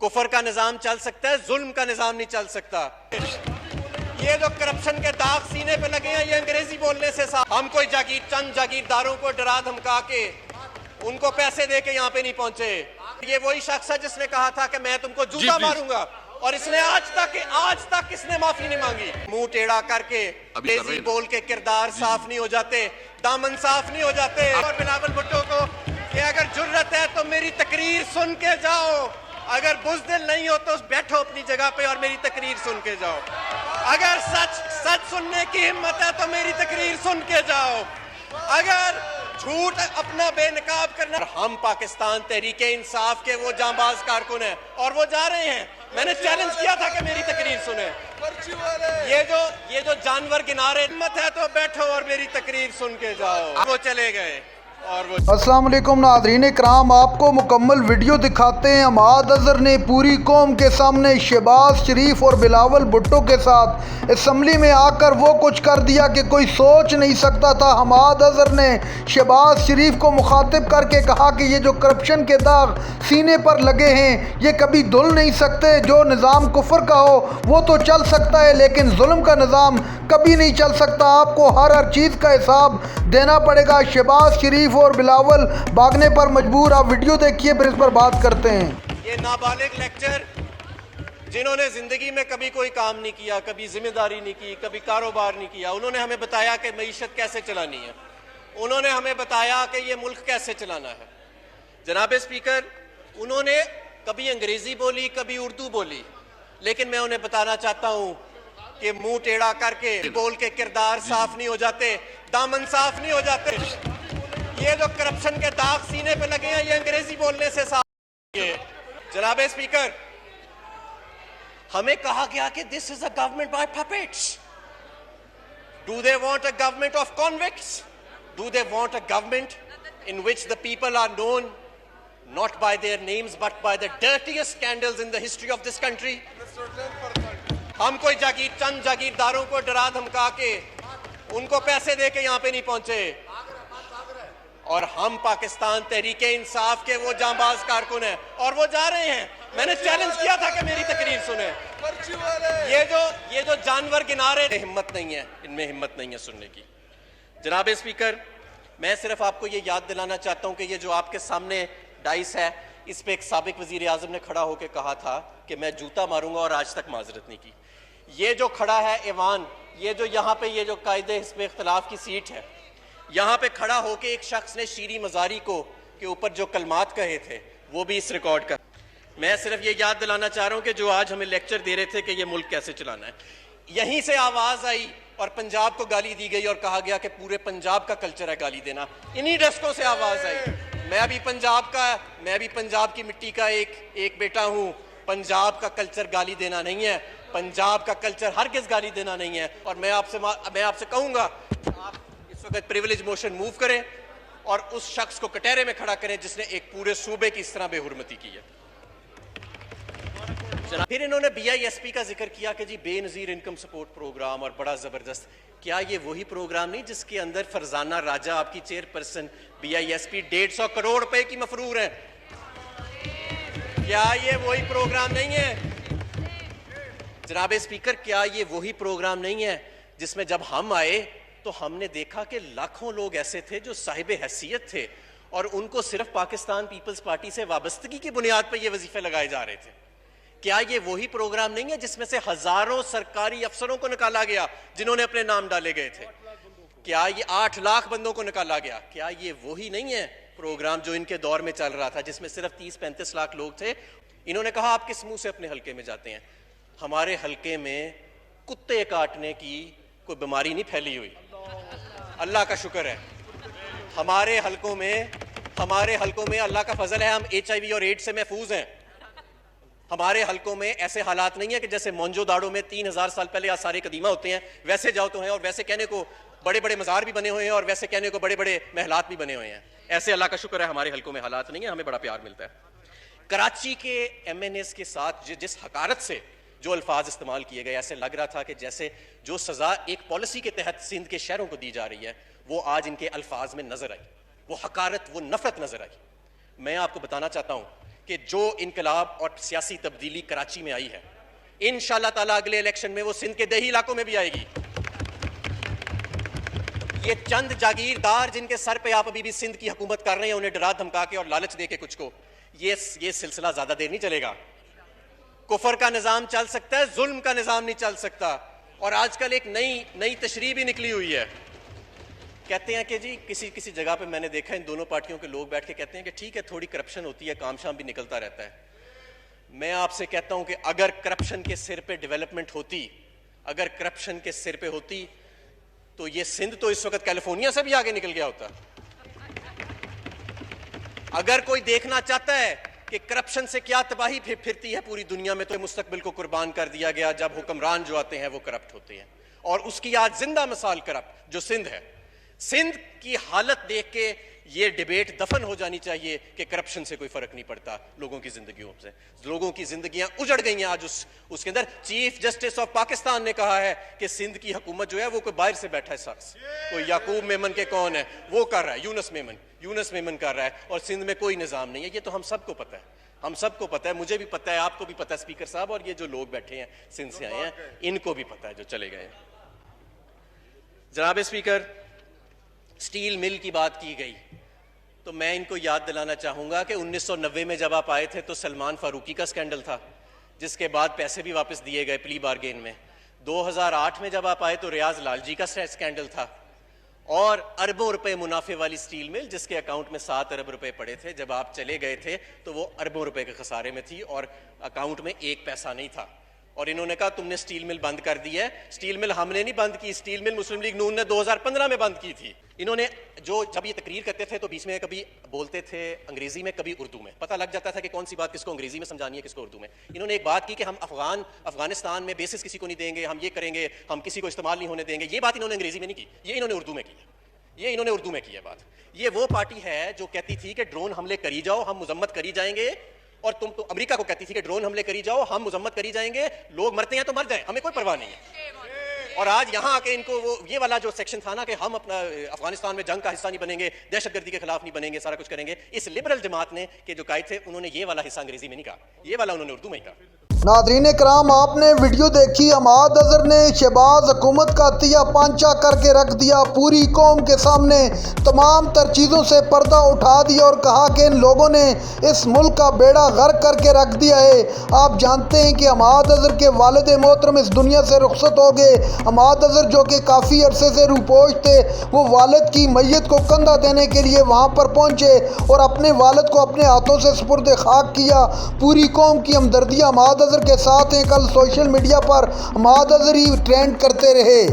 कुफर का निजाम चल सकता है, जुल्म का निजाम नहीं चल सकता। ये जो करप्शन के दाग सीने पे लगे हैं, ये अंग्रेजी बोलने से हम कोई चंद जागीरदारों को डरा धमका के उनको पैसे दे के यहाँ पे नहीं पहुंचे। ये वही शख्स है जिसने कहा था कि मैं तुमको जूता मारूंगा, और इसने आज तक इसने माफी नहीं मांगी। मुंह टेढ़ा करके अंग्रेजी बोल के किरदार साफ नहीं हो जाते, दामन साफ नहीं हो जाते। और बिलावल भुट्टो को कि अगर जुर्रत है तो मेरी तकरीर सुन के जाओ, अगर बुज़दिल नहीं हो तो बैठो अपनी जगह पे और मेरी तकरीर सुन के जाओ। अगर सच सुनने की हिम्मत है तो मेरी तकरीर सुन के जाओ। अगर झूठ अपना बेनकाब करना। हम पाकिस्तान तहरीके इंसाफ के वो जांबाज कारकुन हैं और वो जा रहे हैं। मैंने चैलेंज किया था कि मेरी तकरीर सुने। ये जो जानवर गिना रहे, हिम्मत है तो बैठो और मेरी तकरीर सुन के जाओ। वो चले गए। अस्सलाम वालेकुम नाज़रीन इकराम, आपको मुकम्मल वीडियो दिखाते हैं। हमाद अज़हर ने पूरी कौम के सामने शहबाज शरीफ और बिलावल भुट्टो के साथ असम्बली में आकर वो कुछ कर दिया कि कोई सोच नहीं सकता था। हमाद अज़हर ने शहबाज शरीफ को मुखातिब करके कहा कि ये जो करप्शन के दाग सीने पर लगे हैं ये कभी धुल नहीं सकते। जो निज़ाम कुफर का हो वो तो चल सकता है, लेकिन जुल्म का निज़ाम कभी नहीं चल सकता। आपको हर चीज़ का हिसाब देना पड़ेगा। शहबाज शरीफ और बिलावल भागने पर मजबूर। आप वीडियो देखिए फिर इस पर बात करते हैं। ये नाबालिग लेक्चर जिन्होंने जिंदगी में कभी कोई काम नहीं किया, कभी जिम्मेदारी नहीं की, कभी कारोबार नहीं किया, उन्होंने हमें बताया कि मईशत कैसे चलानी है, उन्होंने हमें बताया कि ये मुल्क कैसे चलाना है। जनाब स्पीकर, उन्होंने कभी अंग्रेजी बोली, कभी उर्दू बोली, लेकिन मैं उन्हें बताना चाहता हूं कि मुंह टेढ़ा करके बोल के किरदार साफ नहीं हो जाते, दामन साफ नहीं हो जाते। ये जो करप्शन के दाग सीने पे लगे हैं, ये अंग्रेजी बोलने से साफ। जनाब स्पीकर, हमें कहा गया कि this is a government by puppets. Do they want a government of convicts? Do they want a government in which the people are known not by their names but by the dirtiest scandals in the history of this country? हम कोई चंद जागीरदारों को डरा धमका के उनको पैसे दे के यहाँ पे नहीं पहुंचे, और हम पाकिस्तान तहरीके इंसाफ के वो जांबाज कारकुन हैं और वो जा रहे हैं। मैंने चैलेंज किया था कि मेरी तकरीर सुने। ये जो जानवर गिना रहे, हिम्मत नहीं है, इनमें हिम्मत नहीं है सुनने की। जनाब स्पीकर, मैं सिर्फ आपको ये याद दिलाना चाहता हूं कि ये जो आपके सामने डाइस है, इस पे एक साबिक वजीर आज़म ने खड़ा होकर कहा था कि मैं जूता मारूंगा, और आज तक माजरत नहीं की। ये जो खड़ा है ऐवान, ये जो यहाँ पे ये जो कायदे हिस्ब इख्तिलाफ की सीट है, यहाँ पे खड़ा होके एक शख्स ने शीरी मजारी को के ऊपर जो कलमात कहे थे वो भी इस रिकॉर्ड का। मैं सिर्फ ये याद दिलाना चाह रहा हूँ कि जो आज हमें लेक्चर दे रहे थे कि ये मुल्क कैसे चलाना है, यहीं से आवाज आई और पंजाब को गाली दी गई और कहा गया कि पूरे पंजाब का कल्चर है गाली देना। इन्हीं डस्कों से आवाज आई। मैं भी पंजाब की मिट्टी का एक बेटा हूँ। पंजाब का कल्चर गाली देना नहीं है, पंजाब का कल्चर हरगिज़ गाली देना नहीं है। और मैं आपसे कहूँगा, आप इस वक्त प्रिविलेज मोशन मूव करें और उस शख्स को कटहरे में खड़ा करें जिसने एक पूरे सूबे की इस तरह बेहुरमती की है। फिर इन्होंने BISP का जिक्र किया कि जी बेनज़ीर इनकम सपोर्ट प्रोग्राम और बड़ा ज़बरदस्त। क्या ये वही प्रोग्राम नहीं जिसके अंदर फरजाना राजा आपकी चेयरपर्सन BISP 150 करोड़ रुपए की मफरूर है? क्या ये वही प्रोग्राम नहीं है? जनाब स्पीकर, क्या ये वही प्रोग्राम नहीं है जिसमें जब हम आए तो हमने देखा कि लाखों लोग ऐसे थे जो साहिब हैसियत थे और उनको सिर्फ पाकिस्तान पीपल्स पार्टी से वाबस्तगी की बुनियाद पर ये वजीफे लगाए जा रहे थे? क्या ये वही प्रोग्राम नहीं है जिसमें से हजारों सरकारी अफसरों को निकाला गया जिन्होंने अपने नाम डाले गए थे? क्या ये 8 लाख बंदों को निकाला गया? क्या ये वही नहीं है प्रोग्राम जो इनके दौर में चल रहा था जिसमें सिर्फ 30-35 लाख लोग थे? इन्होंने कहा आप किस मुंह से अपने हलके में जाते हैं? हमारे हलके में कुत्ते काटने की कोई बीमारी नहीं फैली हुई, अल्लाह का शुक्र है। हमारे हलकों में अल्लाह का फजल है, हम HIV और एड्स से महफूज हैं। हमारे हलकों में ऐसे हालात नहीं है कि जैसे मोंजोदाड़ो में 3000 साल पहले आसारे कदीमा होते हैं वैसे जाओ तो हैं, और वैसे कहने को बड़े बड़े मज़ार भी बने हुए हैं और वैसे कहने को बड़े बड़े महलात भी बने हुए हैं। ऐसे अल्लाह का शुक्र है हमारे हलकों में हालात नहीं है, हमें बड़ा प्यार मिलता है। कराची के MNAs के साथ जिस हकारत से जो अल्फाज इस्तेमाल किए गए, ऐसे लग रहा था कि जैसे जो सज़ा एक पॉलिसी के तहत सिंध के शहरों को दी जा रही है वो आज इनके अल्फाज में नजर आई, वो हकारत, वो नफरत नजर आई। मैं आपको बताना चाहता हूँ کہ جو انقلاب اور سیاسی تبدیلی کراچی میں آئی ہے انشاءاللہ تعالیٰ اگلے الیکشن میں وہ سندھ کے دیہی علاقوں میں بھی آئے گی. یہ چند جاگیردار جن کے سر پہ آپ ابھی بھی سندھ کی حکومت کر رہے ہیں, انہیں ڈرا دھمکا کے اور لالچ دے کے کچھ کو, یہ سلسلہ زیادہ دیر نہیں چلے گا. کفر کا نظام چل سکتا ہے, ظلم کا نظام نہیں چل سکتا. اور آج کل ایک نئی تشریح بھی نکلی ہوئی ہے. کہتے ہیں کہ جی کسی جگہ پہ میں نے دیکھا ان دونوں پارٹیوں کے لوگ بیٹھ کے کہتے ہیں کہ ٹھیک ہے تھوڑی کرپشن ہوتی ہے, کام شام بھی نکلتا رہتا ہے. میں آپ سے کہتا ہوں کہ اگر کرپشن کے سر پہ ڈیولپمنٹ ہوتی, اگر کرپشن کے سر پہ ہوتی تو یہ سندھ تو اس وقت کیلیفورنیا سے بھی آگے نکل گیا ہوتا. اگر کوئی دیکھنا چاہتا ہے کہ کرپشن سے کیا تباہی پھرتی ہے پوری دنیا میں, تو مستقبل کو قربان کر دیا گیا جب حکمران جو آتے ہیں وہ کرپٹ ہوتے ہیں. اور اس کی آج زندہ مثال کرپٹ جو سندھ ہے. سندھ کی حالت دیکھ کے یہ ڈیبیٹ دفن ہو جانی چاہیے کہ کرپشن سے کوئی فرق نہیں پڑتا لوگوں کی زندگیوں سے. لوگوں کی زندگیاں اجڑ گئی ہیں آج اس کے اندر. چیف جسٹس آف پاکستان نے کہا ہے کہ سندھ کی حکومت جو ہے وہ کوئی باہر سے بیٹھا ہے شخص, کوئی یعقوب میمن کے کون ہے وہ کر رہا ہے, یونس میمن کر رہا ہے, اور سندھ میں کوئی نظام نہیں ہے. یہ تو ہم سب کو پتہ ہے, ہم سب کو پتہ ہے, مجھے بھی پتہ ہے, آپ کو بھی پتہ ہے اسپیکر صاحب, اور یہ جو لوگ بیٹھے ہیں سندھ سے آئے ہیں ان کو بھی پتہ ہے جو چلے گئے ہیں. جناب اسپیکر, سٹیل مل کی بات کی گئی تو میں ان کو یاد دلانا چاہوں گا کہ 1990 میں جب آپ آئے تھے تو سلمان فاروقی کا سکینڈل تھا, جس کے بعد پیسے بھی واپس دیے گئے پلی بارگین میں. 2008 میں جب آپ آئے تو ریاض لالجی کا سکینڈل تھا, اور اربوں روپے منافع والی سٹیل مل جس کے اکاؤنٹ میں 7 ارب روپے پڑے تھے. جب آپ چلے گئے تھے تو وہ اربوں روپے کے خسارے میں تھی اور اکاؤنٹ میں 1 پیسہ نہیں تھا. اور انہوں نے کہا تم نے سٹیل مل بند کر دی ہے. سٹیل مل ہم نے نہیں بند کی, سٹیل مل مسلم لیگ نون نے 2015 میں بند کی تھی. انہوں نے جب یہ تقریر کرتے تھے تو بیچ میں کبھی بولتے تھے انگریزی میں کبھی اردو میں, پتہ لگ جاتا تھا کہ کون سی بات کس کو انگریزی میں سمجھانی ہے کس کو اردو میں. انہوں نے ایک بات کی کہ ہم افغانستان میں بیسس کسی کو نہیں دیں گے, ہم یہ کریں گے, ہم کسی کو استعمال نہیں ہونے دیں گے. یہ بات انہوں نے انگریزی میں نہیں کی, یہ انہوں نے اردو میں کی ہے. یہ انہوں نے اردو میں کی ہے بات. یہ وہ پارٹی ہے جو کہتی تھی کہ ڈرون حملے کری جاؤ ہم مذمت کری جائیں گے, اور تم تو امریکہ کو کہتی تھی کہ ڈرون حملے کری جاؤ ہم مذمت کری جائیں گے, لوگ مرتے ہیں تو مر جائیں, ہمیں کوئی پرواہ نہیں ہے. اور آج یہاں آ کے ان کو وہ یہ والا جو سیکشن تھا نا کہ ہم اپنا افغانستان میں جنگ کا حصہ نہیں بنیں گے, دہشت گردی کے خلاف نہیں بنیں گے, سارا کچھ کریں گے, اس لبرل جماعت نے کہ جو قائد تھے انہوں نے یہ والا حصہ انگریزی میں نہیں کہا, یہ والا انہوں نے اردو میں ہی کہا. ناظرین کرام, آپ نے ویڈیو دیکھی. عماد اظہر نے شہباز حکومت کا تیا پانچا کر کے رکھ دیا, پوری قوم کے سامنے تمام تر چیزوں سے پردہ اٹھا دیا اور کہا کہ ان لوگوں نے اس ملک کا بیڑا غرق کر کے رکھ دیا ہے. آپ جانتے ہیں کہ عماد اظہر کے والد محترم اس دنیا سے رخصت ہو گئے. عماد اظہر جو کہ کافی عرصے سے روپوش تھے, وہ والد کی میت کو کندھا دینے کے لیے وہاں پر پہنچے اور اپنے والد کو اپنے ہاتھوں سے سپرد خاک کیا. پوری قوم کی ہمدردیاں عماد اظہر کے ساتھ ہیں. کل سوشل میڈیا پر عماد اظہر ہی ٹرینڈ کرتے رہے.